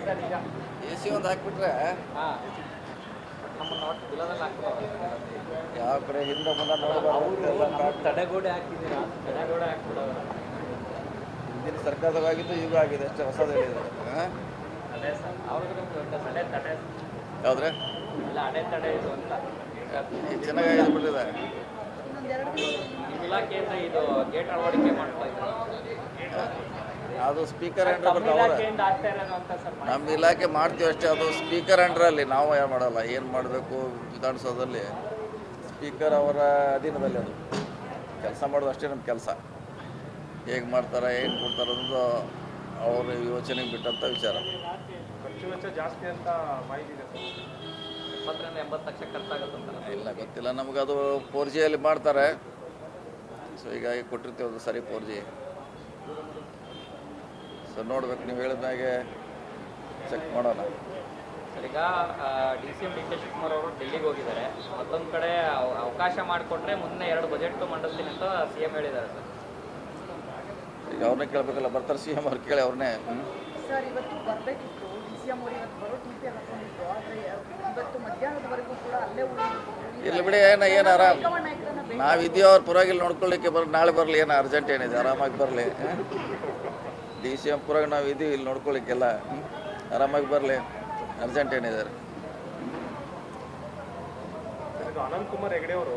A C ಒಂದು ಹಾಕ್ಬಿಟ್ರೆ ಯಾವ ಕಡೆ ಹಿಂದೆ ಮುಂದೆ ನೋಡಬಾರ್ದು. ತಡೆಗೋಡೆ ಹಾಕಿದ್ದೀರಾ? ತಡೆಗೋಡೆ ಹಾಕ್ಬಿಡೋದು. ಹಿಂದಿನ ಸರ್ಕಾರವಾಗಿದ್ದು ಈಗ ಆಗಿದೆ ಅಷ್ಟೇ, ಹೊಸದು ಹೇಳಿದ್ದಾರೆ. ಅದೇ ಸರ್, ಅವ್ರಿಗೂ ತಡೆ ತಡೆ ಯಾವುದ್ರೆ ಇಲ್ಲ, ಅಡೆ ತಡೆ ಇದು ಅಂತ ಚೆನ್ನಾಗಿ ಇದು ಬಿಟ್ಟಿದೆ. ನಿಮ್ಮ ಇಲಾಖೆಯಿಂದ ಇದು ಗೇಟ್ ಅಳವಡಿಕೆ ಮಾಡ್ತಾ ಇದ್ದಾರೆ. ಅದು ಸ್ಪೀಕರ್ ನಮ್ಮ ಅಂಡ್ರ್ ಇಲಾಖೆಯಿಂದ ಆಗ್ತಾ ಇರೋದು ಅಂತ ಸರ್. ನಮ್ಮ ಇಲಾಖೆ ಮಾಡ್ತೀವಿ ಅಷ್ಟೇ, ಅದು ಸ್ಪೀಕರ್ ಅಂಡ್ರಲ್ಲಿ ನಾವು ಏನು ಮಾಡಲ್ಲ. ಏನು ಮಾಡಬೇಕು ವಿಧಾನಸೌಧದಲ್ಲಿ ಸ್ಪೀಕರ್ ಅವರ ಅಧೀನದಲ್ಲಿ ಅದು ಕೆಲಸ ಮಾಡೋದು ಅಷ್ಟೇ ನಮ್ಮ ಕೆಲಸ. ಹೇಗೆ ಮಾಡ್ತಾರೆ, ಏನು ಕೊಡ್ತಾರೆ ಅನ್ನೋದು ಅವ್ರ ಯೋಚನೆಗೆ ಬಿಟ್ಟಂಥ ವಿಚಾರ. ಖರ್ಚು ವೆಚ್ಚ ಜಾಸ್ತಿ ಅಂತ ಮಾಹಿತಿ ಇದೆ ಸರ್. 70 ಲಕ್ಷ ಖರ್ಚಾಗುತ್ತಂತ. ಇಲ್ಲ, ಗೊತ್ತಿಲ್ಲ ನಮಗೆ. ಅದು 4Gಯಲ್ಲಿ ಮಾಡ್ತಾರೆ. ಸೊ ಹೀಗಾಗಿ ಕೊಟ್ಟಿರ್ತೀವಿ ಅದು ಸರಿ 4G. ಸೊ ನೋಡ್ಬೇಕು, ನೀವು ಹೇಳಿದ್ಮೇಲೆ ಚೆಕ್ ಮಾಡೋಣ. ಸರ್, ಈಗ DCM DK ಶಿವಕುಮಾರ್ ಅವರು ಡೆಲ್ಲಿಗೆ ಹೋಗಿದ್ದಾರೆ. ಮತ್ತೊಂದು ಕಡೆ ಅವಕಾಶ ಮಾಡಿಕೊಟ್ರೆ ಮುಂದೆ 2 ಬಜೆಟ್ ಮಂಡಿಸ್ತೀನಿ ಅಂತ CM ಹೇಳಿದ್ದಾರೆ ಸರ್. ಈಗ ಅವ್ರನ್ನೇ ಕೇಳಬೇಕಲ್ಲ, ಬರ್ತಾರೆ CM ಅವ್ರು ಕೇಳಿ ಅವ್ರನ್ನೇ. ಸರ್, ಇವತ್ತು ಬರಬೇಕಿತ್ತು DCM ಅವರು, ಇವತ್ತು ಬರೋ TP ಹಾಕೊಂಡಿದ್ರು. ಆದರೆ ಇವತ್ತು ಮಧ್ಯಾಹ್ನದವರೆಗೂ ಕೂಡ ಅಲ್ಲೇ ಇಲ್ಲಿ ಬಿಡಿ, ಏನು ಆರಾಮ್ ನಾವಿದ್ದೀವಿ. ಅವ್ರ ಪರವಾಗಿಲ್ಲ ನೋಡ್ಕೊಳ್ಳಿಕ್ಕೆ ನಾಳೆ ಬರಲಿ, ಏನು ಅರ್ಜೆಂಟ್ ಏನಿದೆ, ಆರಾಮಾಗಿ ಬರಲಿ. DCM ಪುರಾಗ ನಾವು ಇದ್ದೀವಿ ಇಲ್ಲಿ ನೋಡ್ಕೊಳ್ಳಿಕ್ಕೆಲ್ಲ. ಆರಾಮಾಗಿ ಬರಲಿ, ಅರ್ಜೆಂಟ್ ಏನಿದ್ದಾರೆ. ಅನಂತ್ ಕುಮಾರ್ ಹೆಗಡೆ ಅವರು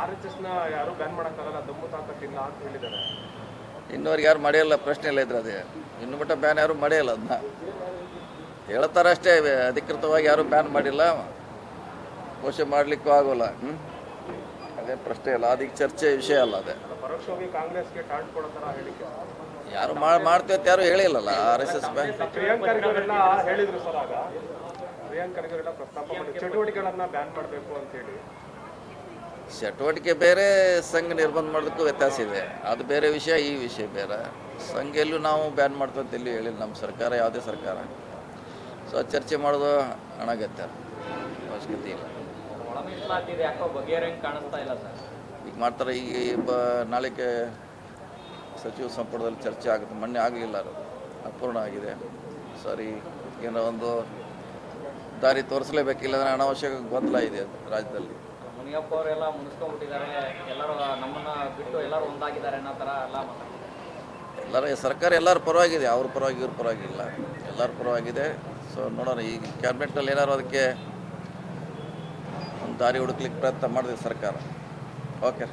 RSS ನ ಯಾರು ಬ್ಯಾನ್ ಮಾಡೋಕ್ಕಾಗಲ್ಲ, ದಮ್ಮು ತಾಕತ್ತಿಲ್ಲ ಅಂತ ಹೇಳಿದ್ದಾರೆ. ಇನ್ನೂವರೆಗೆ ಯಾರು ಮಾಡಿಲ್ಲ, ಪ್ರಶ್ನೆ ಇಲ್ಲ ಇದ್ರೆ. ಅದೇ ಇನ್ನು ಮಟ್ಟ ಬ್ಯಾನ್ ಯಾರು ಮಾಡಿಲ್ಲ, ಅದನ್ನ ಹೇಳ್ತಾರೆ ಅಷ್ಟೇ. ಅಧಿಕೃತವಾಗಿ ಯಾರೂ ಬ್ಯಾನ್ ಮಾಡಿಲ್ಲ, ಘೋಷಣೆ ಮಾಡಲಿಕ್ಕೂ ಆಗೋಲ್ಲ. ಅದೇ ಪ್ರಶ್ನೆ ಇಲ್ಲ, ಅದಕ್ಕೆ ಚರ್ಚೆ ವಿಷಯ ಅಲ್ಲ. ಅದೇ ಪರೋಕ್ಷವಾಗಿ ಕಾಂಗ್ರೆಸ್ಗೆ ಟಾರ್ಟ್ ಕೊಡೋ ಥರ ಹೇಳಿಕೆ ಯಾರು ಮಾಡ್ತೀವಿ ಅಂತ ಯಾರು ಹೇಳಿಲ್ಲಲ್ಲ. RSS ಬ್ಯಾನ್ ಪ್ರಿಯಾಂಕ್ ಖರ್ಗೆ ಅವರೆಲ್ಲ ಹೇಳಿದ್ರು ಸರ್. ಆಗ ಪ್ರಿಯಾಂಕ್ ಖರ್ಗೆ ಅವರೆಲ್ಲ ಪ್ರಸ್ತಾಪ ಮಾಡಿ ಚಟುವಟಿಕೆಗಳನ್ನ ಬ್ಯಾನ್ ಮಾಡಬೇಕು ಅಂತೇಳಿ. ಚಟುವಟಿಕೆ ಬೇರೆ, ಸಂಘ ನಿರ್ಬಂಧ ಮಾಡೋದಕ್ಕೂ ವ್ಯತ್ಯಾಸ ಇದೆ. ಅದು ಬೇರೆ ವಿಷಯ, ಈ ವಿಷಯ ಬೇರೆ. ಸಂಘ ಎಲ್ಲೂ ನಾವು ಬ್ಯಾನ್ ಮಾಡ್ತೀವಿ ಅಂತ ಎಲ್ಲೂ ಹೇಳಿಲ್ಲ ನಮ್ಮ ಸರ್ಕಾರ, ಯಾವುದೇ ಸರ್ಕಾರ. ಸೊ ಚರ್ಚೆ ಮಾಡೋದು ಅನಗತ್ಯ, ಅವಶ್ಯಕತೆ ಇಲ್ಲ. ಯಾಕೋ ಬಗೆಹರಂಗೆ ಕಾಣಿಸ್ತಾ ಇಲ್ಲ ಸರ್. ಈಗ ಮಾಡ್ತಾರೆ. ಈಗ ನಾಳೆಗೆ ಸಚಿವ ಸಂಪುಟದಲ್ಲಿ ಚರ್ಚೆ ಆಗುತ್ತೆ. ಮೊನ್ನೆ ಆಗಲಿಲ್ಲ, ಅದು ಅಪೂರ್ಣ ಆಗಿದೆ. ಸರಿ, ಏನೋ ಒಂದು ದಾರಿ ತೋರಿಸಲೇಬೇಕಿಲ್ಲ, ಅಂದರೆ ಅನಾವಶ್ಯಕ ಗೊಂದಲ ಇದೆ ರಾಜ್ಯದಲ್ಲಿ. ಮುನಿಯಪ್ಪ ಅವರೆಲ್ಲ ಮುನಿಸ್ಕೊಂಡ್ಬಿಟ್ಟಿದ್ದಾರೆ, ಎಲ್ಲರೂ ನಮ್ಮನ್ನು ಬಿಟ್ಟು ಎಲ್ಲರೂ ಒಂದಾಗಿದ್ದಾರೆ ಅನ್ನೋ ಥರ ಎಲ್ಲ ಎಲ್ಲರ ಸರ್ಕಾರ ಎಲ್ಲರ ಪರವಾಗಿದೆ. ಅವ್ರ ಪರವಾಗಿ ಇವ್ರ ಪರವಾಗಿಲ್ಲ, ಎಲ್ಲರ ಪರವಾಗಿದೆ. ಸೊ ನೋಡೋಣ, ಈಗ ಕ್ಯಾಬಿನೆಟ್ನಲ್ಲಿ ಏನಾದ್ರು ಅದಕ್ಕೆ ಒಂದು ದಾರಿ ಹುಡುಕ್ಲಿಕ್ಕೆ ಪ್ರಯತ್ನ ಮಾಡಿದೆ ಸರ್ಕಾರ. ಓಕೆ.